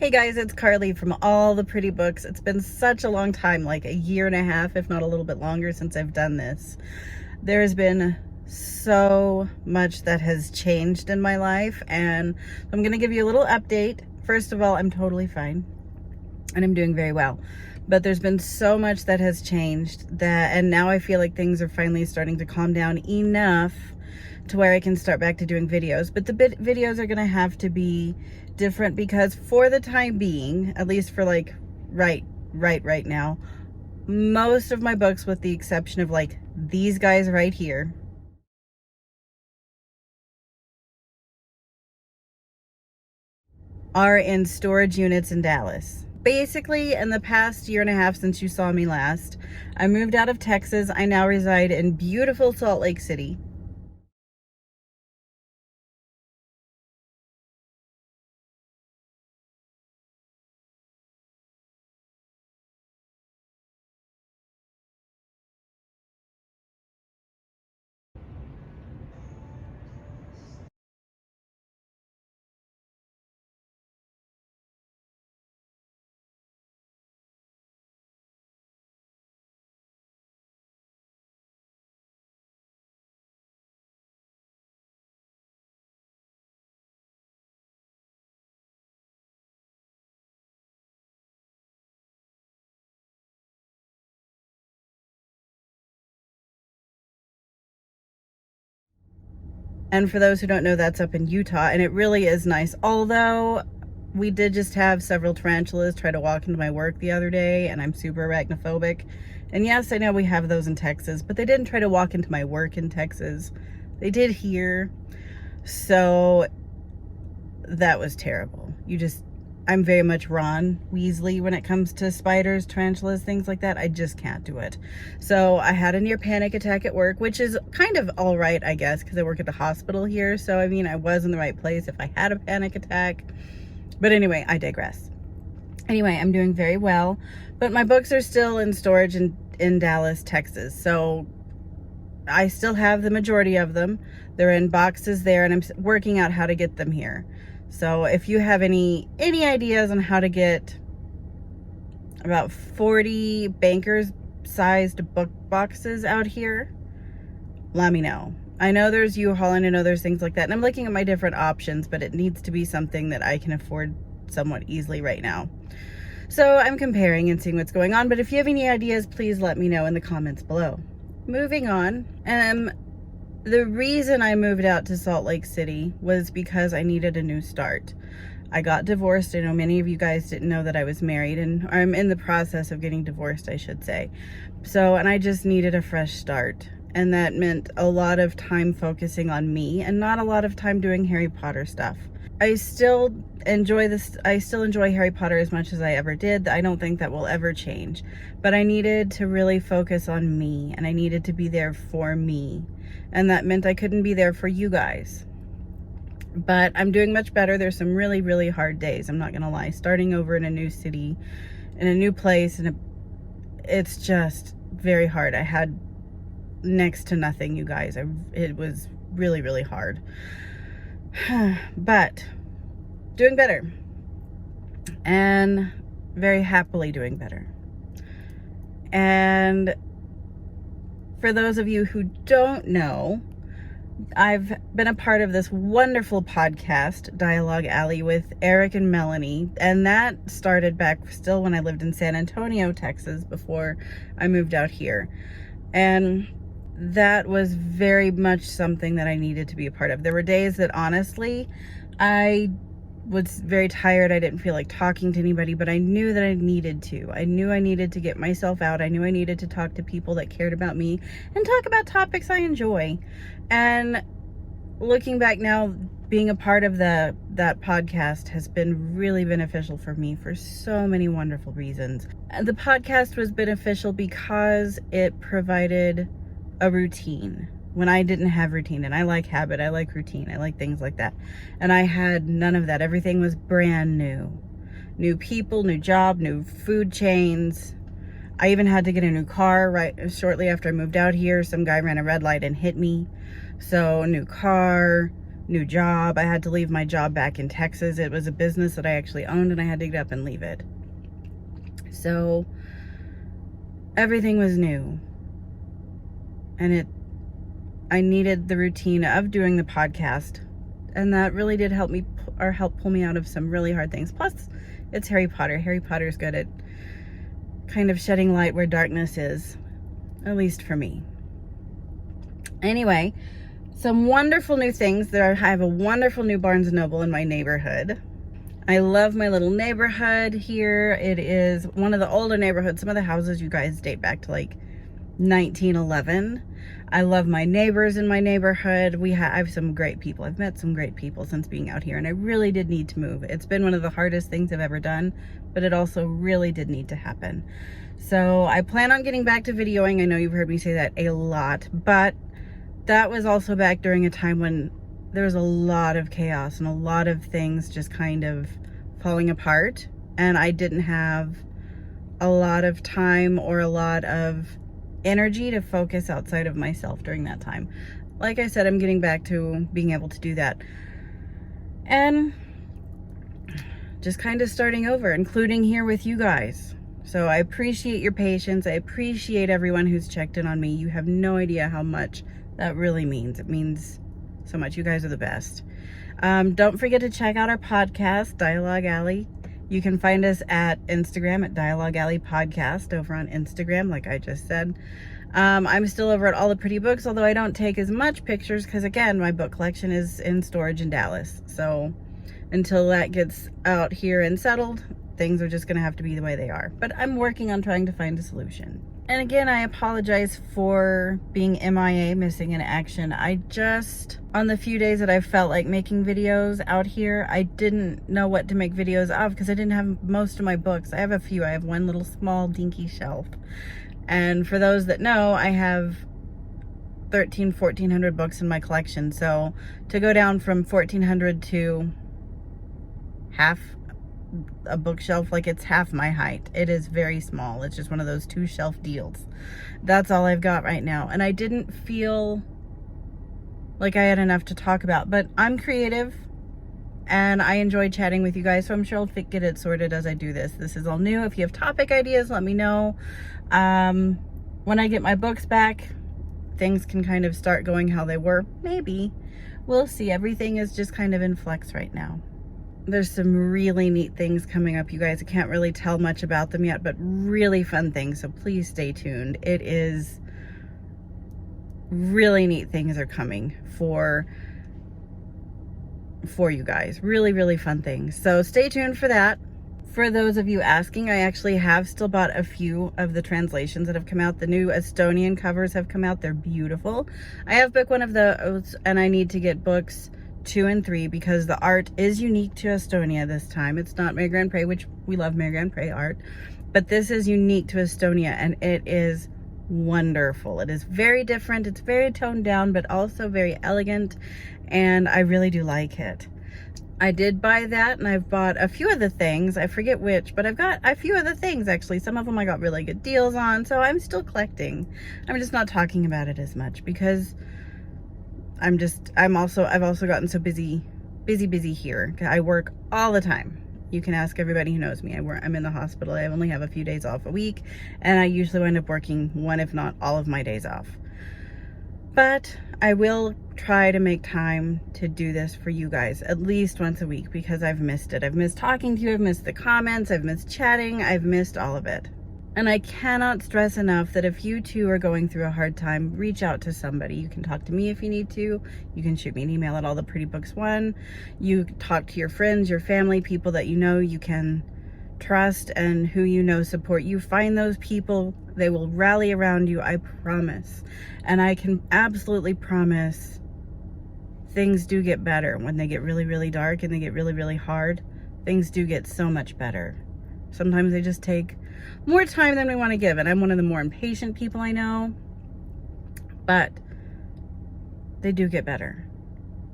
Hey guys, it's Carly from All the Pretty Books. It's been such a long time, like a year and a half, if not a little bit longer, since I've done this. There has been so much that has changed in my life, and I'm going to give you a little update. First of all, I'm totally fine, and I'm doing very well. But there's been so much that has changed, and now I feel like things are finally starting to calm down enough to where I can start back to doing videos. But the videos are going to have to be different because for the time being, at least for like right now, most of my books, with the exception of like these guys right here, are in storage units in Dallas. Basically, in the past year and a half since you saw me last, I moved out of Texas. I now reside in beautiful Salt Lake City. And for those who don't know, that's up in Utah, and it really is nice. Although we did just have several tarantulas try to walk into my work the other day, and I'm super arachnophobic. And yes, I know we have those in Texas, but they didn't try to walk into my work in Texas. They did here. So that was terrible. I'm very much Ron Weasley when it comes to spiders, tarantulas, things like that. I just can't do it. So I had a near panic attack at work, which is kind of all right, I guess, because I work at the hospital here. So, I mean, I was in the right place if I had a panic attack. But anyway, I digress. Anyway, I'm doing very well. But my books are still in storage in Dallas, Texas. So I still have the majority of them. They're in boxes there, and I'm working out how to get them here. So if you have any ideas on how to get about 40 bankers sized book boxes out here, let me know. I know there's U-Haul and I know there's things like that, and I'm looking at my different options, but it needs to be something that I can afford somewhat easily right now. So I'm comparing and seeing what's going on, but if you have any ideas, please let me know in the comments below. Moving on, the reason I moved out to Salt Lake City was because I needed a new start. I got divorced. I know many of you guys didn't know that I was married, and I'm in the process of getting divorced, I should say. And I just needed a fresh start. And that meant a lot of time focusing on me and not a lot of time doing Harry Potter stuff. I still enjoy Harry Potter as much as I ever did. I don't think that will ever change. But I needed to really focus on me, and I needed to be there for me. And that meant I couldn't be there for you guys. But I'm doing much better. There's some really, really hard days, I'm not gonna lie. Starting over in a new city, in a new place, and it's just very hard. I had next to nothing, you guys. It was really, really hard. But doing better, and very happily doing better. And for those of you who don't know, I've been a part of this wonderful podcast, Dialogue Alley, with Eric and Melanie, and that started back still when I lived in San Antonio, Texas, before I moved out here. And that was very much something that I needed to be a part of. There were days that honestly, I was very tired. I didn't feel like talking to anybody, but I knew that I needed to. I knew I needed to get myself out. I knew I needed to talk to people that cared about me and talk about topics I enjoy. And looking back now, being a part of that podcast has been really beneficial for me for so many wonderful reasons. The podcast was beneficial because it provided a routine when I didn't have routine, and I like habit, I like routine, I like things like that, and I had none of that. Everything was brand new people, new job, new food chains. I even had to get a new car shortly after I moved out here. Some guy ran a red light and hit me. So new car, new job. I had to leave my job back in Texas. It was a business that I actually owned, and I had to get up and leave it. So everything was new. And I needed the routine of doing the podcast. And that really did help pull me out of some really hard things. Plus, it's Harry Potter. Harry Potter's good at kind of shedding light where darkness is, at least for me. Anyway, some wonderful new things. I have a wonderful new Barnes & Noble in my neighborhood. I love my little neighborhood here. It is one of the older neighborhoods. Some of the houses, you guys, date back to like 1911. I love my neighbors in my neighborhood. I have some great people. I've met some great people since being out here, and I really did need to move. It's been one of the hardest things I've ever done, but it also really did need to happen. So I plan on getting back to videoing. I know you've heard me say that a lot, but that was also back during a time when there was a lot of chaos and a lot of things just kind of falling apart, and I didn't have a lot of time or a lot of energy to focus outside of myself during that time. Like I said, I'm getting back to being able to do that and just kind of starting over, including here with you guys. So I appreciate your patience. I appreciate everyone who's checked in on me. You have no idea how much that really means. It means so much. You guys are the best. Don't forget to check out our podcast, Dialogue Alley. You can find us at Instagram at Dialogue Alley Podcast over on Instagram, like I just said. I'm still over at All the Pretty Books, although I don't take as much pictures because, again, my book collection is in storage in Dallas. So until that gets out here and settled, things are just going to have to be the way they are. But I'm working on trying to find a solution. And again, I apologize for being MIA, missing in action. On the few days that I felt like making videos out here, I didn't know what to make videos of because I didn't have most of my books. I have a few. I have one little small dinky shelf. And for those that know, I have 1,400 books in my collection. So to go down from 1,400 to half a bookshelf, like it's half my height, it is very small. It's just one of those 2 shelf deals. That's all I've got right now, and I didn't feel like I had enough to talk about, but I'm creative and I enjoy chatting with you guys, so I'm sure I'll get it sorted as I do this. This is all new. If you have topic ideas, let me know. When I get my books back, things can kind of start going how they were. Maybe. We'll see. Everything is just kind of in flux right now. There's some really neat things coming up, you guys. I can't really tell much about them yet, but really fun things, so please stay tuned. It is really neat things are coming for you guys. Really, really fun things. So stay tuned for that. For those of you asking, I actually have still bought a few of the translations that have come out. The new Estonian covers have come out. They're beautiful. I have book one of those, and I need to get books 2 and 3 because the art is unique to Estonia this time. It's not Mary Grand Pré, which we love Mary Grand Pré art, but this is unique to Estonia, and it is wonderful. It is very different. It's very toned down, but also very elegant, and I really do like it. I did buy that, and I've bought a few of the things. I forget which, but I've got a few of the things, actually. Some of them I got really good deals on, so I'm still collecting. I'm just not talking about it as much because I've also gotten so busy here. I work all the time. You can ask everybody who knows me. I'm in the hospital. I only have a few days off a week, and I usually wind up working one, if not all of my days off. But I will try to make time to do this for you guys at least once a week because I've missed it. I've missed talking to you. I've missed the comments. I've missed chatting. I've missed all of it. And I cannot stress enough that if you too are going through a hard time, reach out to somebody. You can talk to me if you need to. You can shoot me an email at alltheprettybooks1. You talk to your friends, your family, people that you know you can trust and who you know support you. Find those people. They will rally around you, I promise. And I can absolutely promise things do get better when they get really, really dark and they get really, really hard. Things do get so much better. Sometimes they just take more time than we want to give, and I'm one of the more impatient people I know, but they do get better.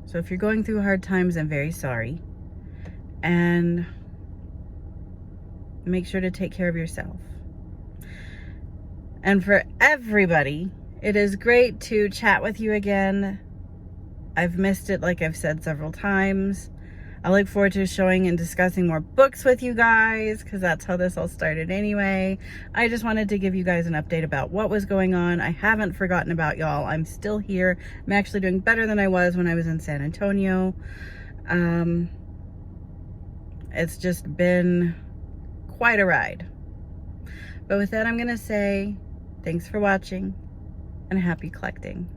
So if you're going through hard times, I'm very sorry, and make sure to take care of yourself. And for everybody, it is great to chat with you again. I've missed it, like I've said several times. I look forward to showing and discussing more books with you guys, because that's how this all started anyway. I just wanted to give you guys an update about what was going on. I haven't forgotten about y'all. I'm still here. I'm actually doing better than I was when I was in San Antonio. It's just been quite a ride. But with that, I'm going to say thanks for watching and happy collecting.